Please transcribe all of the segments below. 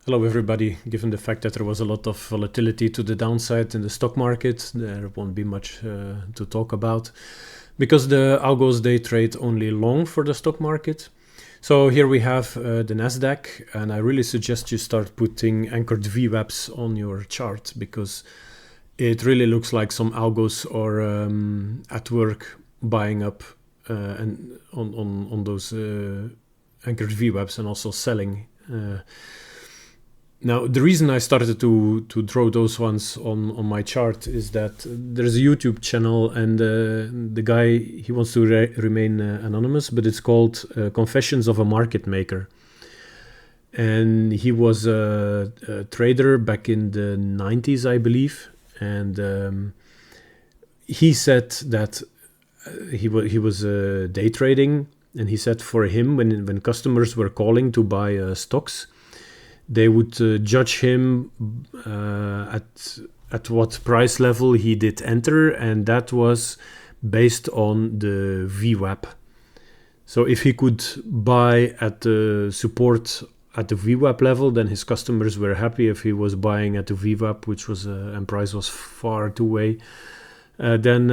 Hello, everybody. Given the fact that there was a lot of volatility to the downside in the stock market, there won't be much to talk about because the algos, they trade only long for the stock market. So here we have the Nasdaq, and I really suggest you start putting anchored VWAPs on your chart because it really looks like some algos are at work buying up and on those anchored VWAPs and also selling. Now, the reason I started to draw those ones on my chart is that there's a YouTube channel, and the guy, he wants to remain anonymous, but it's called Confessions of a Market Maker. And he was a trader back in the 90s, I believe. And he said that he was day trading, and he said for him, when customers were calling to buy stocks, they would judge him at what price level he did enter, and that was based on the VWAP. So if he could buy at the support at the VWAP level, then his customers were happy. If he was buying at the VWAP, which was and price was far too away, then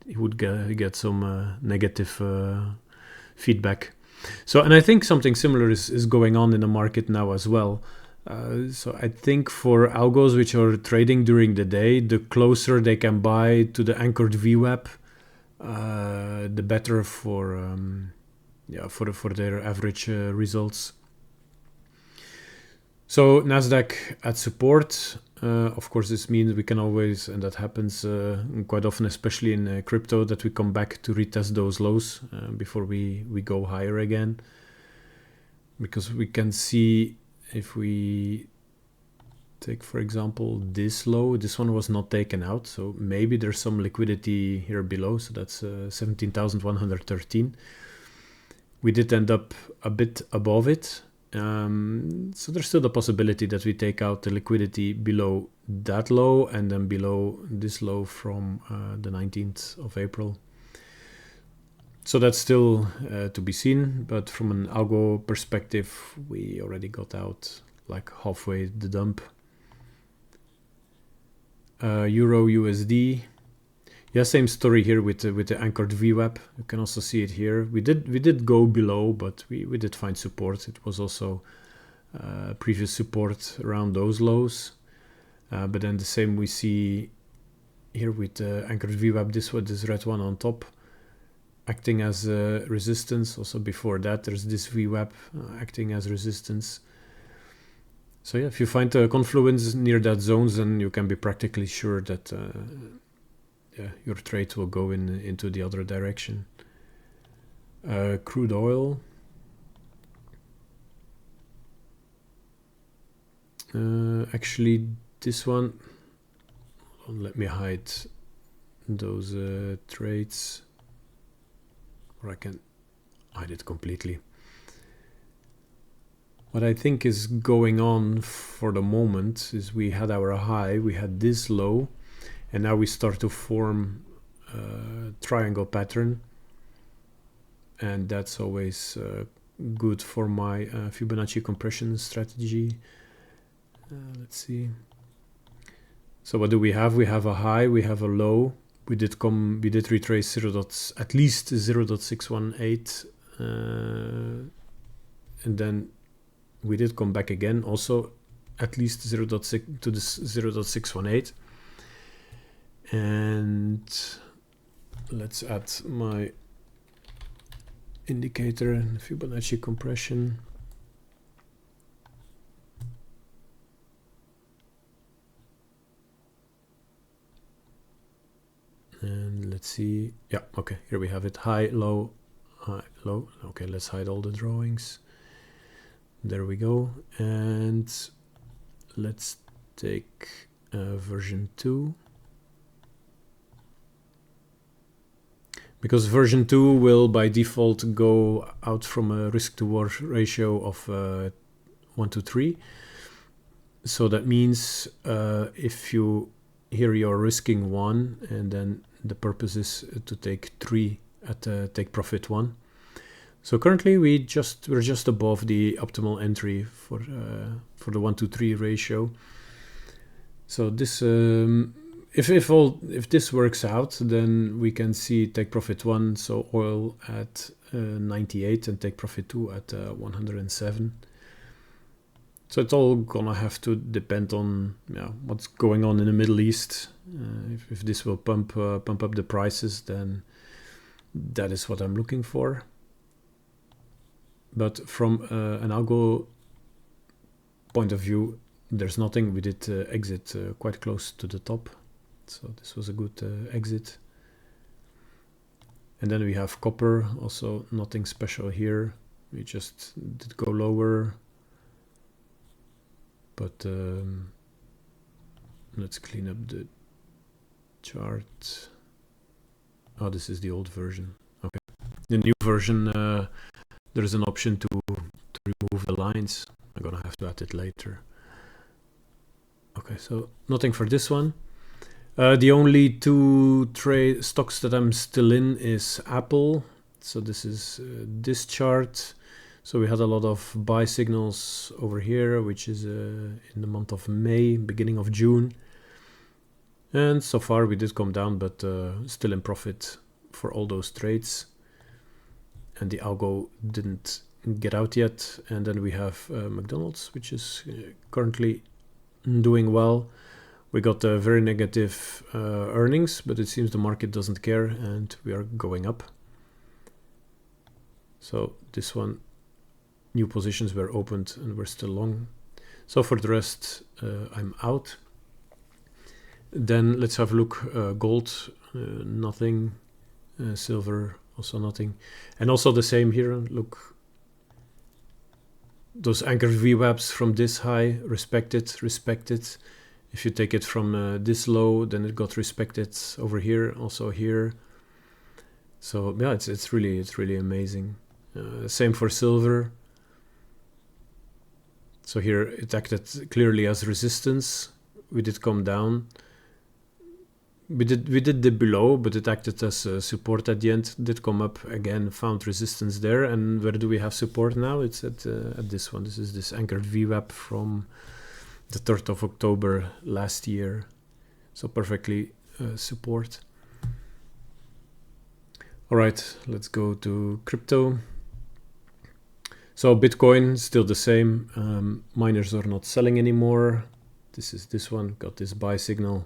he would get some negative feedback. So, and I think something similar is going on in the market now as well. So I think for algos which are trading during the day, the closer they can buy to the anchored VWAP, the better for their average results. So Nasdaq at support. Of course, this means we can always, and that happens quite often, especially in crypto, that we come back to retest those lows before we go higher again. Because we can see if we take, for example, this low, this one was not taken out. So maybe there's some liquidity here below. So that's 17,113. We did end up a bit above it. So there's still the possibility that we take out the liquidity below that low and then below this low from the 19th of April. So that's still to be seen, but from an algo perspective, we already got out like halfway the dump. Euro USD. Yeah, same story here with the anchored VWAP. You can also see it here. We did go below, but we did find support. It was also previous support around those lows. But then the same we see here with the anchored VWAP, this red one on top, acting as resistance. Also before that, there's this VWAP acting as resistance. So yeah, if you find a confluence near that zones, then you can be practically sure that your trade will go into the other direction. Crude oil. Actually, this one, let me hide those trades, or I can hide it completely. What I think is going on for the moment is we had our high, we had this low, and now we start to form a triangle pattern. And that's always good for my Fibonacci compression strategy. Let's see. So what do we have? We have a high, we have a low. We did retrace at least 0.618. And then we did come back again, also at least 0.6 to this 0.618. And let's add my indicator and Fibonacci compression. And let's see. Yeah, okay, here we have it. High, low, high, low. Okay, let's hide all the drawings. There we go. And let's take version 2. Because version 2 will by default go out from a risk to reward ratio of 1 to 3. So that means if you're risking 1, and then the purpose is to take 3 at take profit 1. So currently we're just above the optimal entry for the 1-to-3 ratio. So this if this works out, then we can see take profit 1, so oil at 98 and take profit 2 at 107. So it's all gonna have to depend on what's going on in the Middle East. If this will pump up the prices, then that is what I'm looking for. But from an algo point of view, there's nothing. We did exit quite close to the top, so this was a good exit. And then we have copper, also nothing special here. We just did go lower. But let's clean up the chart. Oh, this is the old version. Okay. The new version, there's an option to remove the lines. I'm gonna have to add it later. Okay, so nothing for this one. The only two stocks that I'm still in is Apple. So this is this chart. So we had a lot of buy signals over here, which is in the month of May, beginning of June. And so far we did come down, but still in profit for all those trades. And the algo didn't get out yet. And then we have McDonald's, which is currently doing well. We got very negative earnings, but it seems the market doesn't care and we are going up. So this one, new positions were opened and we're still long. So for the rest, I'm out. Then let's have a look. Gold, nothing. Silver, also nothing. And also the same here. Look, those anchored VWAPs from this high, respected. If you take it from this low, then it got respected over here, also here. So yeah, it's really amazing. Same for silver. So here it acted clearly as resistance. We did come down. We did dip below, but it acted as support at the end. Did come up again, found resistance there. And where do we have support now? It's at this one. This is this anchored VWAP from the 3rd of October last year. So perfectly support. All right, let's go to crypto. So Bitcoin, still the same. Miners are not selling anymore. This is this one, got this buy signal.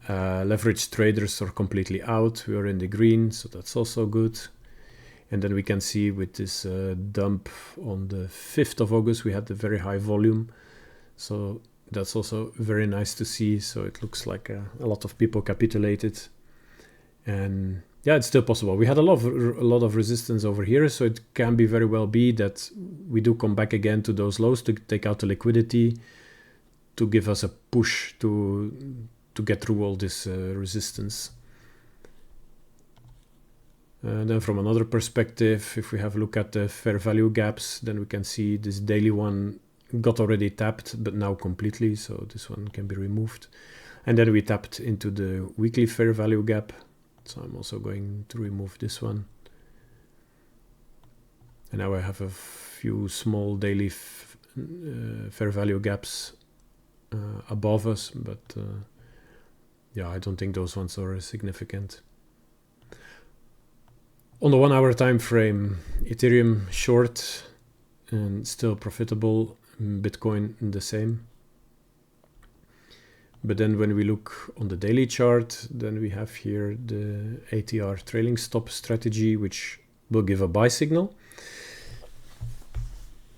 Leveraged traders are completely out. We are in the green, so that's also good. And then we can see with this dump on the 5th of August, we had a very high volume. So that's also very nice to see. So it looks like a lot of people capitulated. And yeah, it's still possible. We had a lot of resistance over here, so it can be very well be that we do come back again to those lows to take out the liquidity, to give us a push to get through all this resistance. And then from another perspective, if we have a look at the fair value gaps, then we can see this daily one got already tapped, but now completely, so this one can be removed. And then we tapped into the weekly fair value gap, so I'm also going to remove this one. And now I have a few small daily fair value gaps above us, but yeah, I don't think those ones are significant. On the 1 hour time frame, Ethereum short and still profitable, Bitcoin the same. But then when we look on the daily chart, then we have here the ATR trailing stop strategy, which will give a buy signal.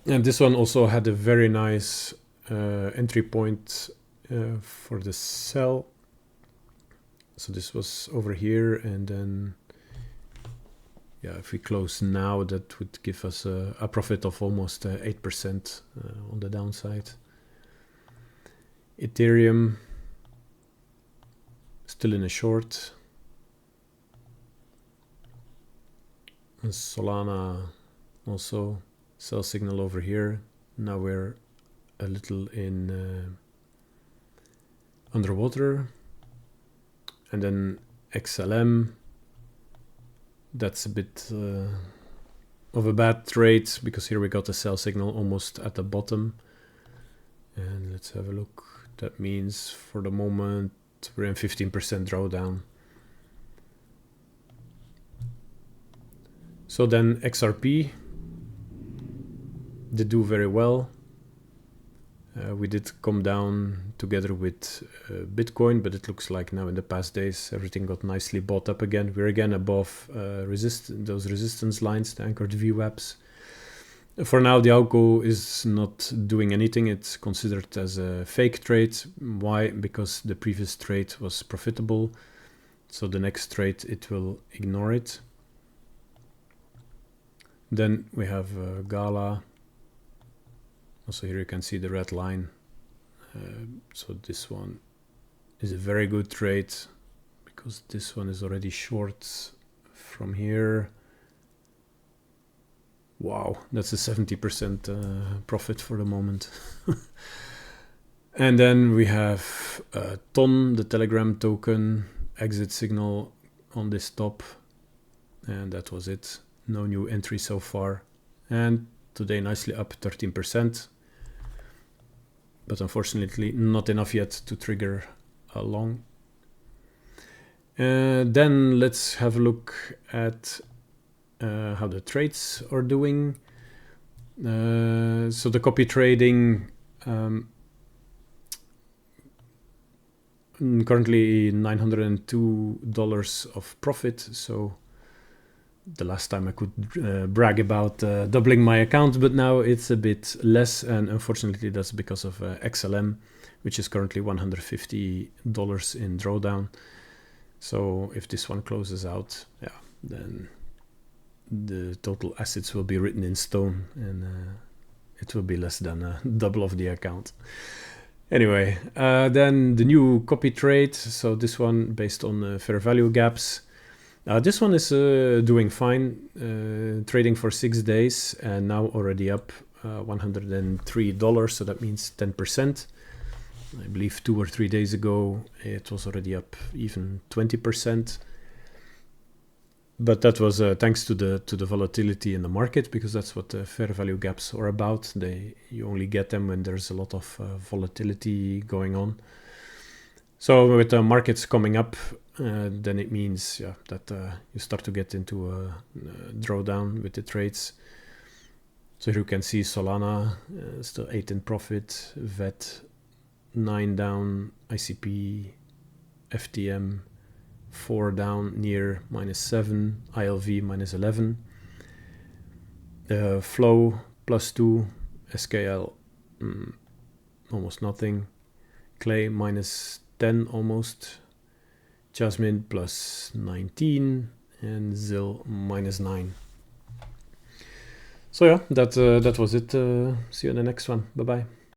And this one also had a very nice entry point for the sell. So this was over here, and then yeah, if we close now, that would give us a profit of almost 8% on the downside. Ethereum still in a short. And Solana also sell signal over here. Now we're a little in underwater. And then XLM, that's a bit of a bad trade, because here we got a sell signal almost at the bottom. And let's have a look. That means for the moment we're in 15% drawdown. So then XRP did do very well. We did come down together with Bitcoin, but it looks like now in the past days everything got nicely bought up again. We're again above those resistance lines, the anchored VWAPs. For now, the algo is not doing anything. It's considered as a fake trade. Why? Because the previous trade was profitable. So the next trade, it will ignore it. Then we have Gala. Also here you can see the red line. So this one is a very good trade because this one is already short from here. Wow, that's a 70% profit for the moment. And then we have TON, the Telegram token, exit signal on this top. And that was it. No new entry so far. And today nicely up 13%. But unfortunately not enough yet to trigger a long. Then let's have a look at how the trades are doing. So the copy trading, currently $902 of profit. So the last time I could brag about doubling my account, but now it's a bit less, and unfortunately that's because of XLM, which is currently $150 in drawdown. So if this one closes out, yeah, then the total assets will be written in stone, and it will be less than double of the account. Anyway, then the new copy trade. So this one based on fair value gaps. This one is doing fine, trading for 6 days and now already up $103. So that means 10%. I believe 2 or 3 days ago it was already up even 20%. But that was thanks to the volatility in the market, because that's what the fair value gaps are about. You only get them when there's a lot of volatility going on. So with the markets coming up, then it means that you start to get into a drawdown with the trades. So here you can see Solana still 8 in profit, VET 9 down, ICP, FTM 4 down, near -7, ILV -11, Flow +2, SKL almost nothing, Clay -10 almost, Jasmine +19, and ZIL -9. So yeah, that was it. See you in the next one. Bye bye.